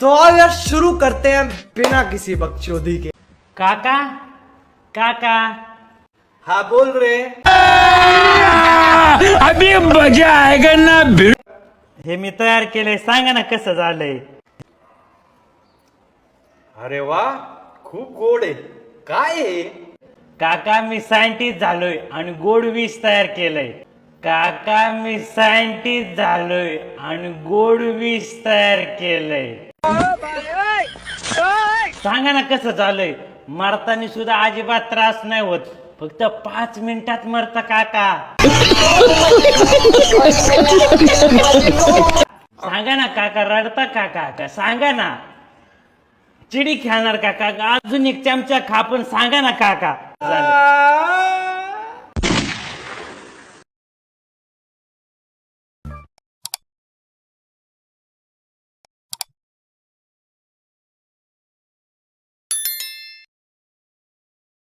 तो अब यार शुरू करते हैं बिना किसी बकचोदी के। काका काका हाँ बोल रहे। अभी मजा आएगा ना। हे मी तयार केलंय, सांगा ना कसं झालंय. अरे वा खूप गोड आहे. काय आहे? काका मी सायंटिस्ट झालोय आणि गोड विष तयार केलंय. काका मी सायंटिस्ट झालोय आणि गोड विष तयार केलंय. सांगा ना कसं झालंय. मरताना सुद्धा अजिबात त्रास नाही होत, फक्त 5 मिनिटात मरता काका. सांगा ना काका, रडता का काका? सांगा ना. चिडी खेळणार का काका? अजून एक चमचा खा, पण सांगा ना काका. झालं.